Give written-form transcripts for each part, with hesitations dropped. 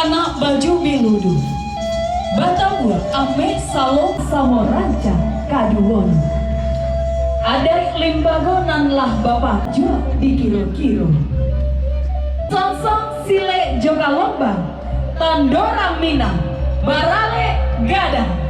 anak baju biludu Batabur ame salok samoranca kaduwon ada limbago nan lah bapak jo di kilo-kilo sangsang sile joka lombang tandora minang barale gadang.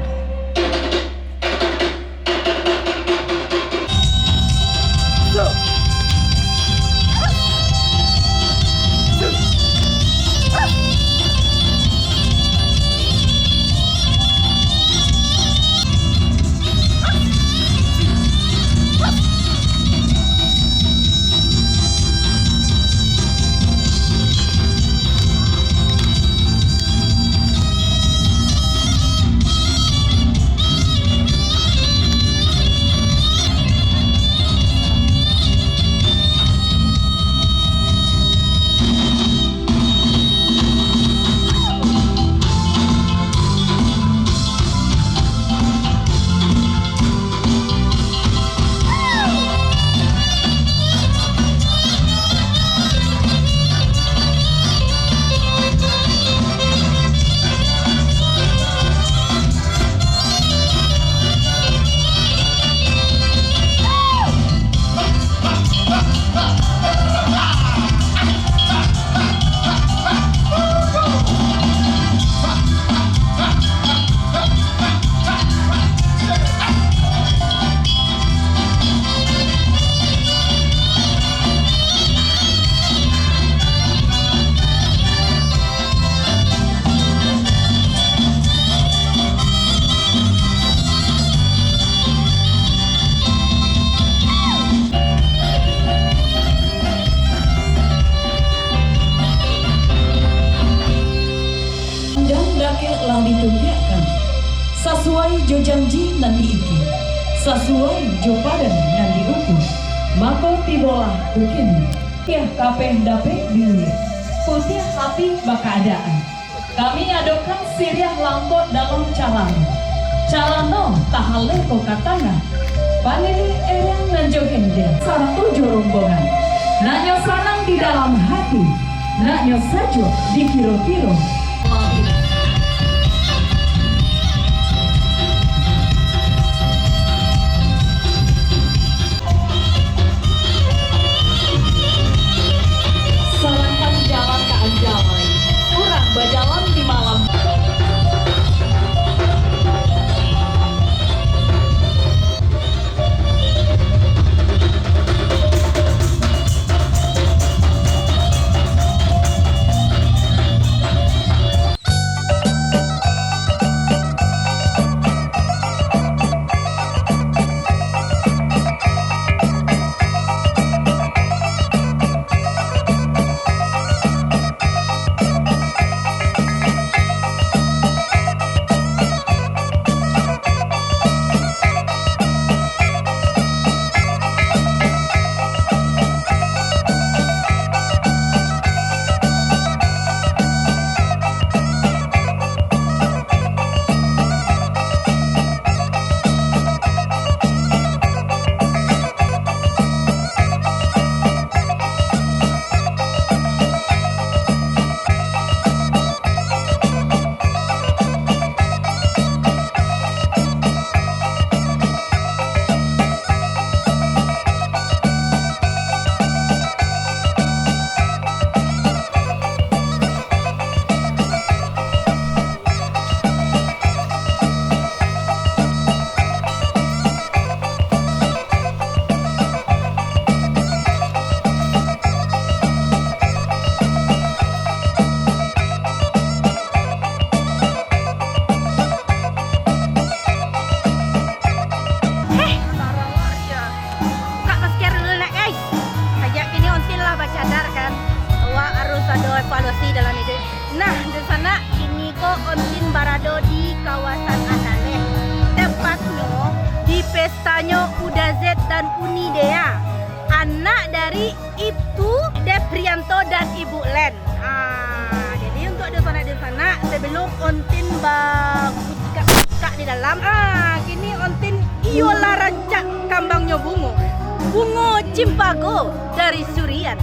Lang ditunjukkan sesuai jo janji nan diiki sesuai jo padan nan diukur maka tibolah begini tiah kapeh dapeh bilir putih hati keadaan kami adokan siriah langkot dalam calano tahale ko katanga panili erang nan jo gendel satu jo rombongan nanyo sanang di dalam hati nanyo sajo di kiro-kiro. Berjalan di malam. evaluasi dalam itu. Nah, di sana ini kok ontin barado di kawasan Anale. Tepatnya di pestanya Udazet dan Unidea, anak dari Ibtu Deprianto dan Ibu Len. Jadi untuk di sana sebelum ontin buka di dalam, kini ontin iola rancak kambangnya bungo cimpago dari Surian.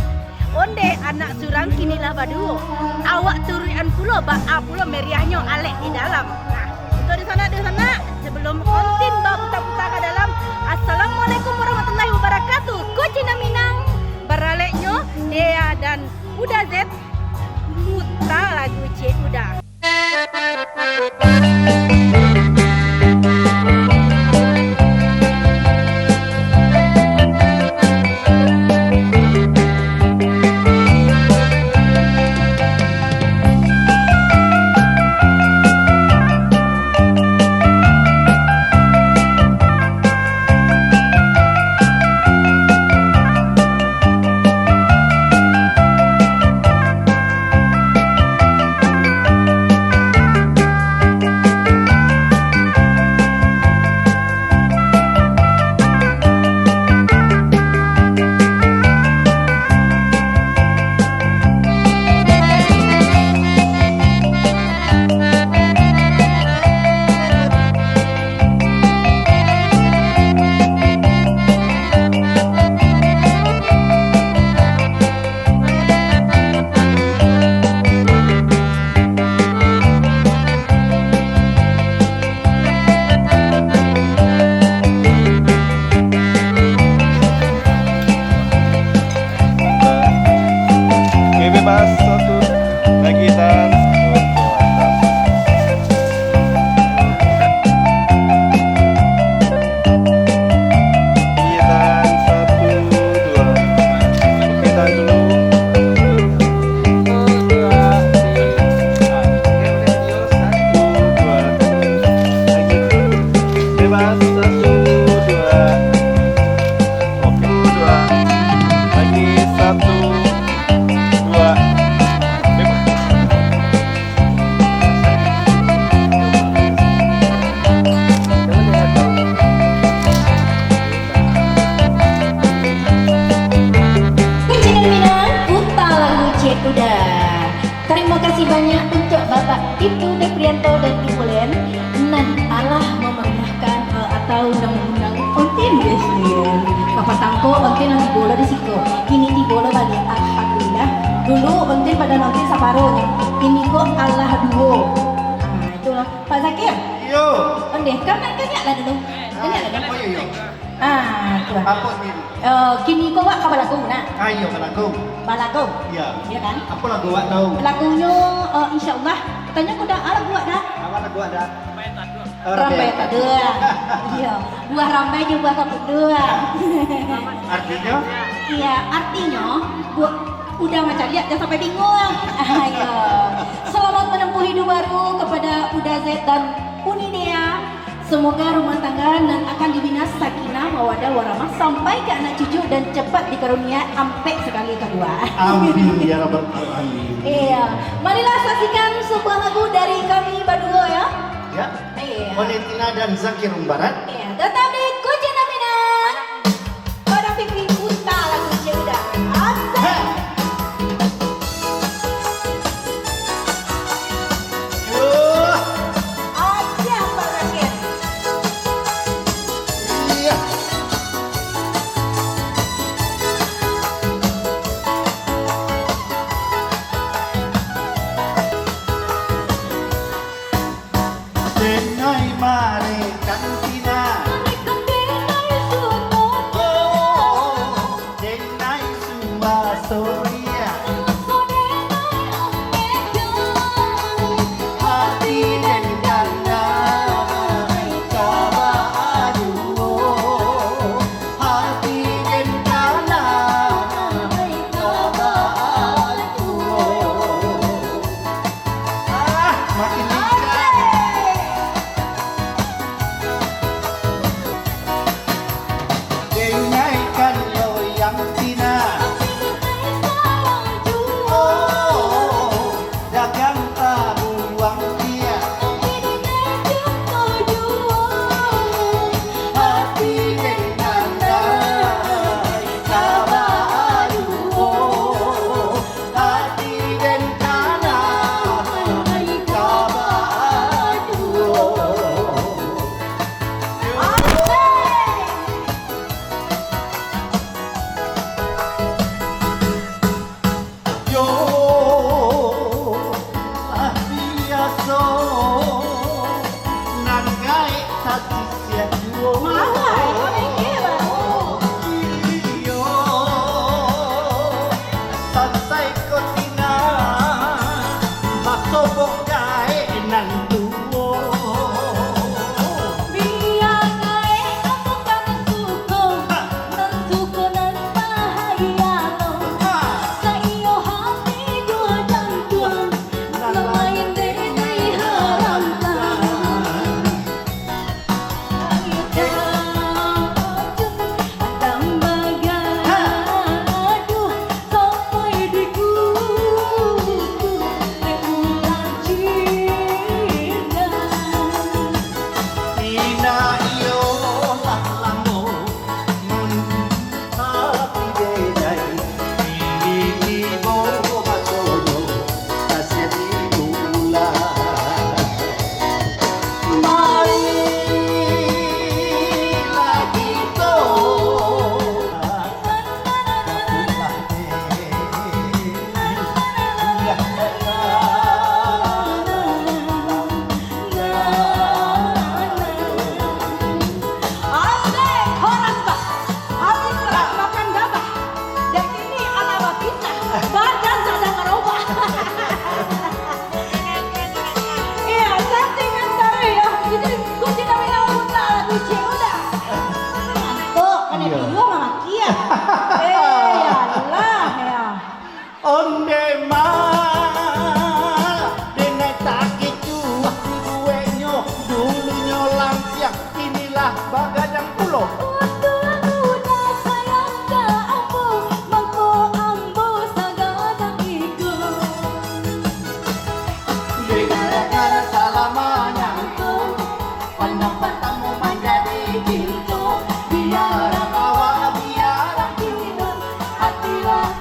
onde anak surang kinilah baduo. Awak turian pulo ba pulo meriahnya alek di dalam. Nah, untuk di sana sebelum kontin ba puta-puta ke dalam. Assalamualaikum warahmatullahi wabarakatuh. Kucina Minang baraleknya Dea dan Uda Z puta lagu Cik Uda. Bebas satu lagi dan terima kasih banyak untuk Bapak Ibtu Deprianto dan Ibu Len. Nan Allah memeriahkan atau undang-undang ontin biasanya. Kapan tangko ontin yang dibola di situ. Ini dibola balik. Alhamdulillah. Dulu ontin pada ontin saparonya. Ini kok Allah duo. Nah itulah Pak Zakir. Yo. Ondeh, kamu tanya lah dulu. Tanya lah dulu. Oh yo. Itulah. Apa ini? Kini kau wak kabalaku nak? Ayo balaku. Balaku. Ya. Ya kan? Apa lagu wak tahu? Lagunya insyaallah katanya kau dah lagu wak dah. Apa lagu wak dah? Rambai tak ada. Iya, buah rambai juga kapuk dua. Artinya? Iya, artinya udah macam lihat jangan sampai bingung. Ayo. Selamat menempuh hidup baru kepada Uda Z dan Uni Dea. Semoga rumah tangga dan akan dibina sakinah mawaddah warahmah sampai ke anak cucu dan cepat dikarunia ampek sekali kedua. Amin ya rabbal alamin. Iya, marilah saksikan sebuah lagu dari kami berdua ya. Ya. Iya. Valentina dan Zakir Umbarat. Iya, tetap di Kucina Minang. Pada pipi puta lagu Cik Uda. Asik. Yo. Aja Pak Zakir. Iya. Denai mare kantina. Denai suma soria. Hati dan dana coba aduh. Hati dan dana coba aduh. Makin lincah. Denaikan loyang tina.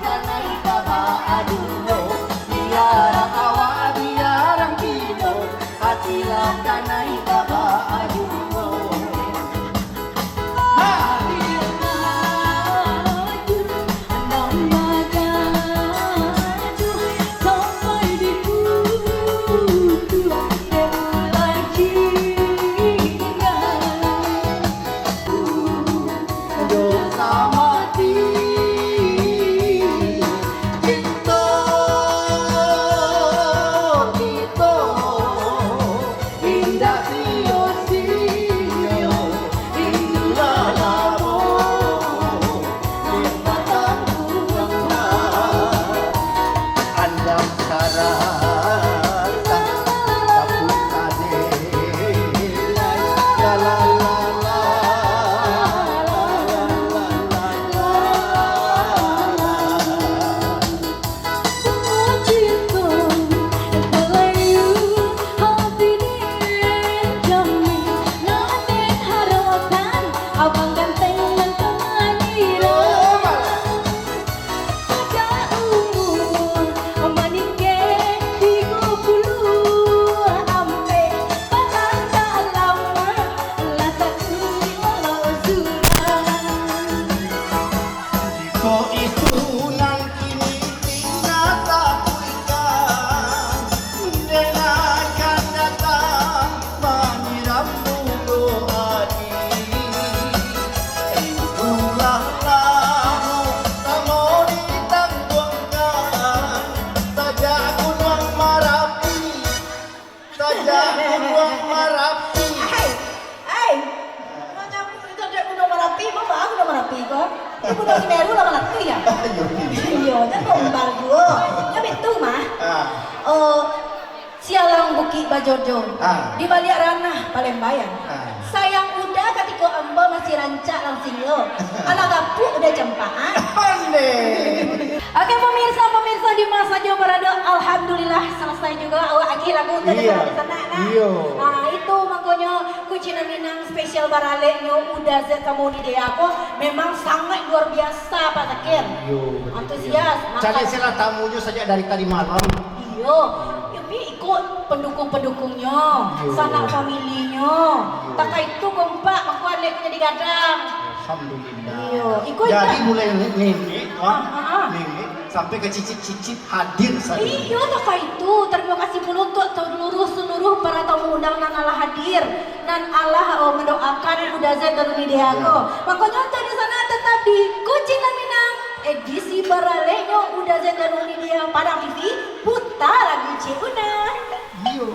kanai kaba aduo biarang awak biarang pino hatilah kanai kaba aduo dosa mati cinta kita indah sio-sio inilah lamo ingatan buang andam sarasa kapuk kade la la la la Abang ganteng dan kehadiran pada umur menikah 30 ampe patang tak lama lasak walau suran Kau itu nan kini tinggal tak kuikan dengan akan datang menyiram bulu hati itulah lamu tak mau ditangguhkan saja gunung Merapi saja gunung Merapi Nanya itu ada Gunung Merapi, mama aku Gunung Merapi kok. Ini Gunung Semeru lah Merapi ya. Iya, jangan gombal gue. Ya betul mah. Sialang Bukit Bajojo di balik ranah Palembang. Sayang udah ketika amba masih rancak langsing lo. Anak gapuk udah cempaan. Pandai Oke pemirsa di masa Jawa Barat, alhamdulillah selesai juga awak lagi lagu untuk Iya. di sana. Iya. Nah itu makanya Kucina Minang spesial baraleknya udah kamu di dia aku memang sangat luar biasa Pak Zakir. Antusias. Cari sila tamunya saja dari tadi malam. Iya. Ini ikut pendukung-pendukungnya, Iya. sanak familinya. Tak itu kompak aku adiknya digadang. Alhamdulillah. Iya, ikut Jadi tak? mulai nenek, Ah. nenek sampai ke cicit-cicit hadir saja. Iya, tak itu. Terima kasih pula untuk seluruh para tamu undangan Allah hadir dan Allah mendoakan Uda Z dan Uni Deago. Makanya di sana tetap di Kucina Minang edisi baraleknya Uda Z dan Uni Deago Padang TV putar lagi Cina. Iya.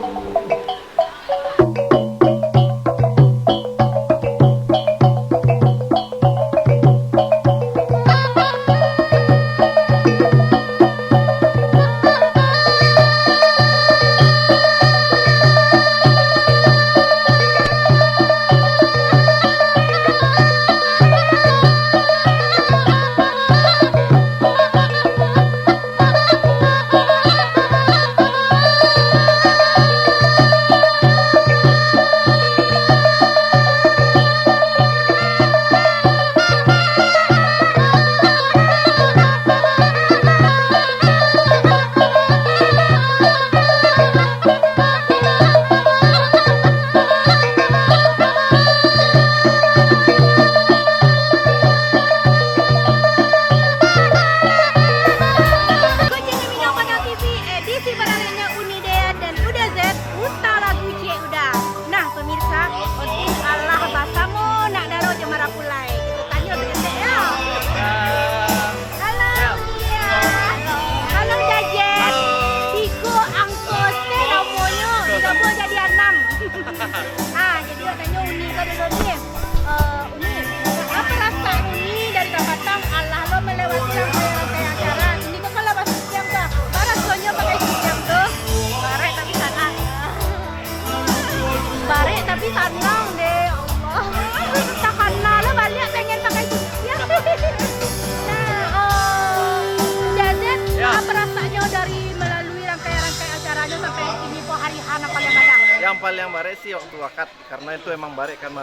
Yang paling bare sih waktu akad, karena itu emang bare kan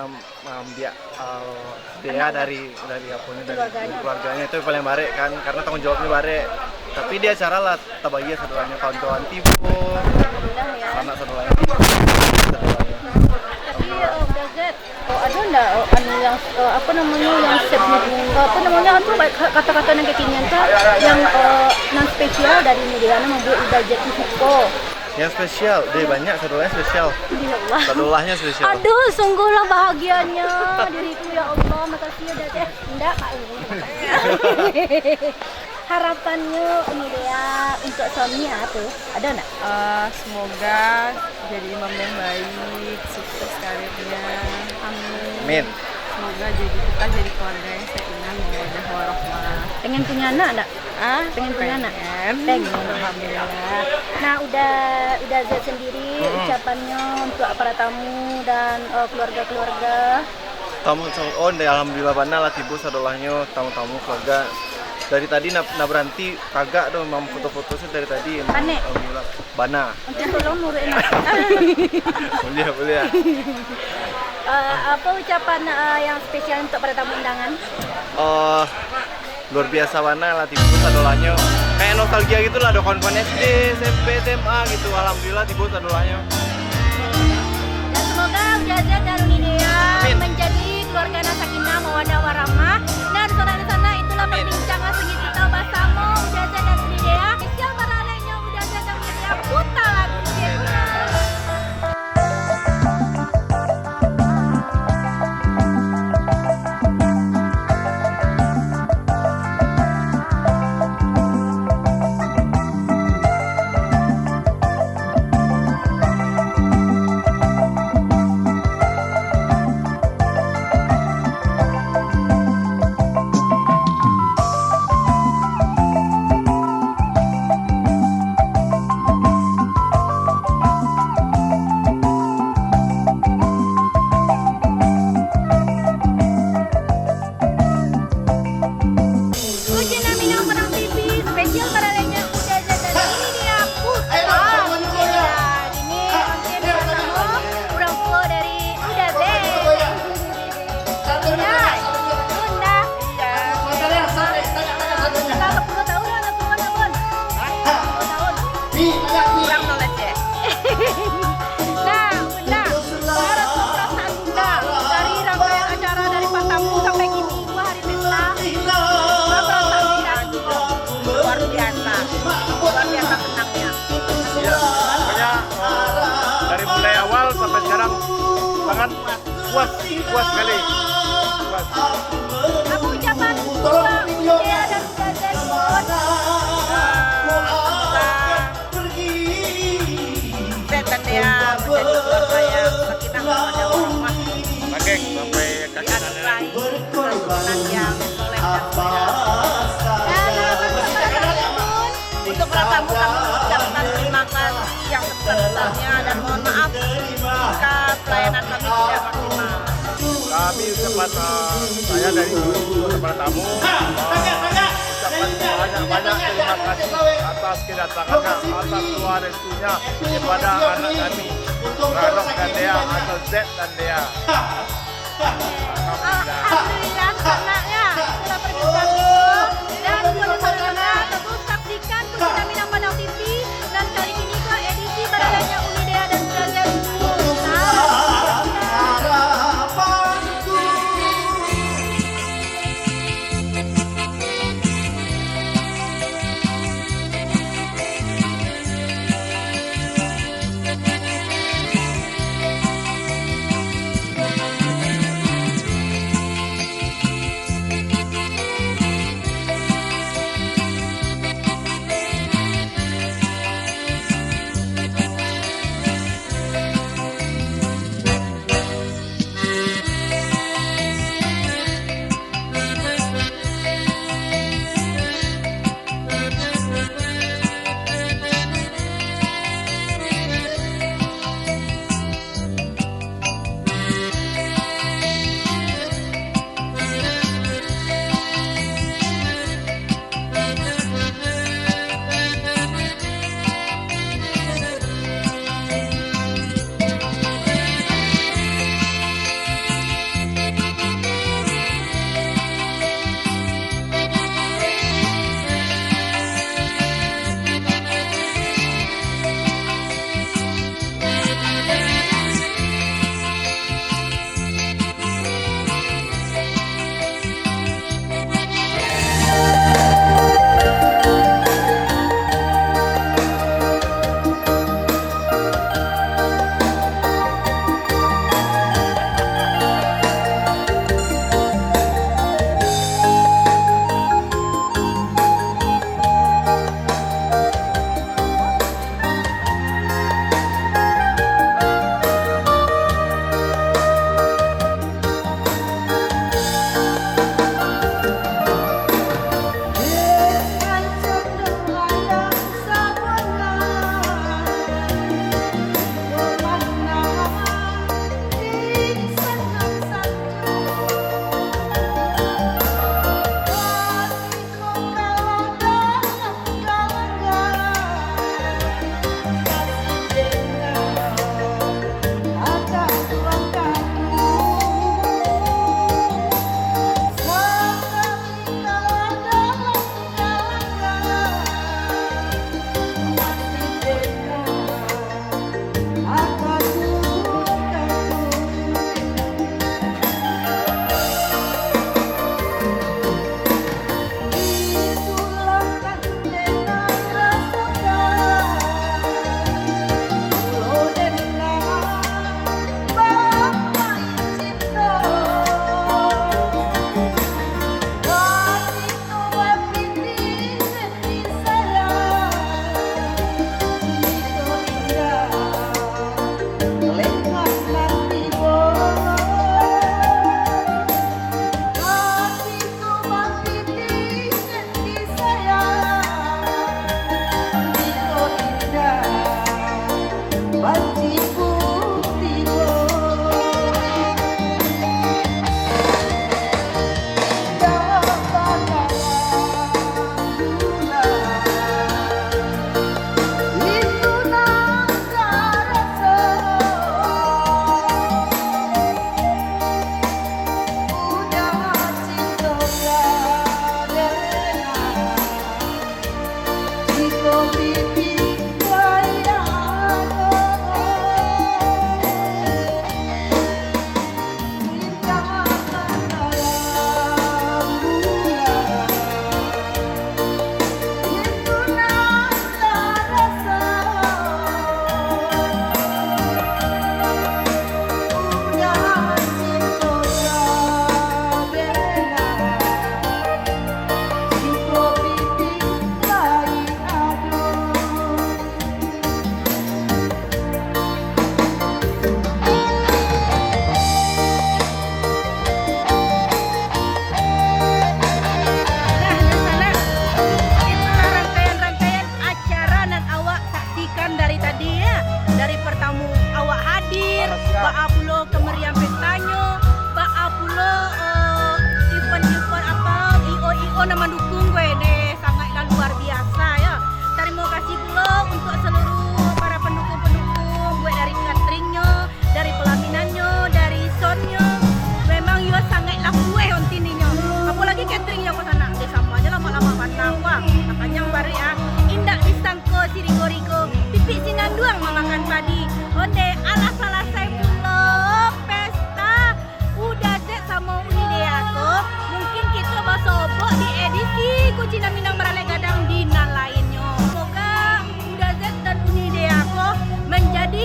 dia dari keluarganya itu paling bare kan, karena tanggung jawabnya bare. Tapi dia acara lah tabagia saudaranya, kawan-kawan tibu, anak saudaranya tibu. Tapi udah Zed, ada enggak anu yang apa namanya yang apa namanya itu kata-kata yang kekinian kah yang non spesial dari media membuat udah Zed Suko. Yang spesial, deh banyak saudaranya spesial. Ya Allah. Saudaranya spesial. Aduh, sungguhlah bahagianya diriku ya Allah, makasih ya Dad. Enggak, Pak. Harapannya ini dia untuk suami tuh ada enggak? Semoga jadi imam yang baik, sukses karirnya. Amin. Semoga kita jadi keluarga yang seiman mawaddah warahmah. Pengen punya anak enggak? Pengen punya anak? Pengen. Alhamdulillah. Nah, udah Z sendiri ucapannya untuk para tamu dan keluarga-keluarga. Tamu alhamdulillah bana lah tibu sadolahnya tamu-tamu keluarga. Dari tadi nak berhenti kagak dong mau foto-foto sih dari tadi. Bane. Alhamdulillah bana. Untuk tolong nurutin aku. Boleh ya. Apa ucapan yang spesial untuk para tamu undangan? Luar biasa bana lah tibu sadolahnya. Kayak nostalgia gitu lah, ada kawan-kawan SD, SMP, SMA gitu. Alhamdulillah tibu sadolahnya. Dan semoga Ujazat dan Unidea menjadi keluarga Sakinah Mawaddah Warahmah. Dan di sana itulah perbincangan segi kita bersama Ujazat dan Unidea. Spesial para lainnya Ujazat dan Unidea putar lagu dia. Sampai sekarang sangat puas sekali. Puas. Apa ucapan Bapak Unidea dan Ujazat? Zed dan Dea menjadi keluarga yang sakinah mawaddah warahmah. Oke, sampai kaki Dianugerahi keturunan yang soleh dan soleha. Untuk para tamu kami mengucapkan terima kasih yang sebesar-besarnya dan mohon maaf jika pelayanan kami tidak maksimal. Kami ucapan saya dari para tamu ucapan banyak terima kasih atas kedatangannya, atas doa restunya kepada anak kami Ranok dan Dea atau Z dan Dea. Alhamdulillah anaknya sudah perbincangan itu dan buat saudara tentu saksikan Kusina Minang Padang TV dan kali ini ke edisi baralanya Unidea dan Ujazat.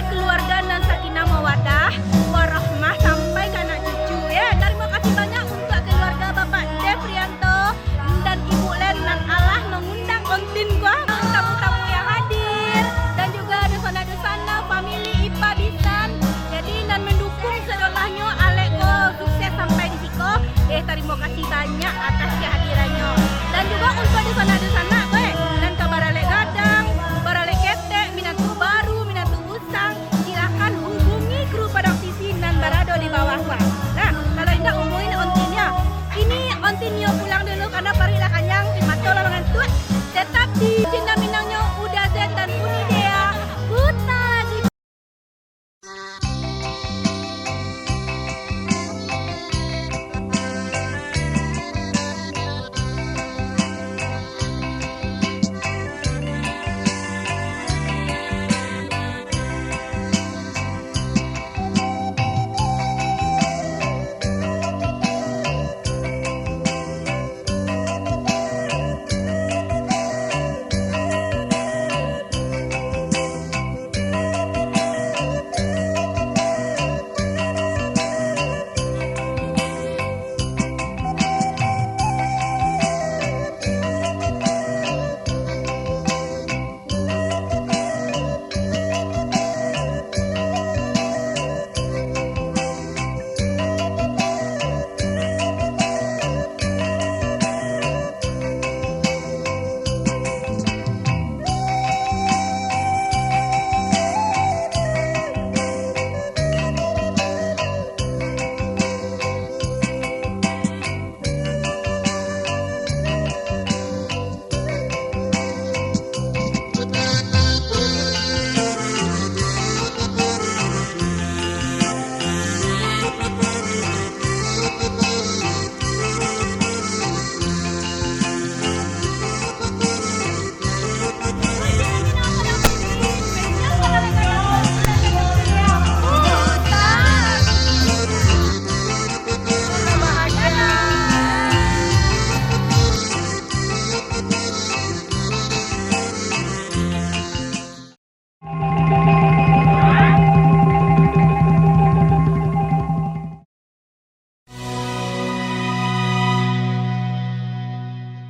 keluarga dan sakinah mawadah warahmah sampai ke anak cucu ya. Terima kasih banyak untuk keluarga Bapak Deprianto dan Ibu Len dan Allah mengundang kontin gua, tamu-tamu yang hadir dan juga dosana-dosana family Ipa Bisan. Jadi dan mendukung sedolahnya Alek ko sukses sampai di siko. Terima kasih banyak atas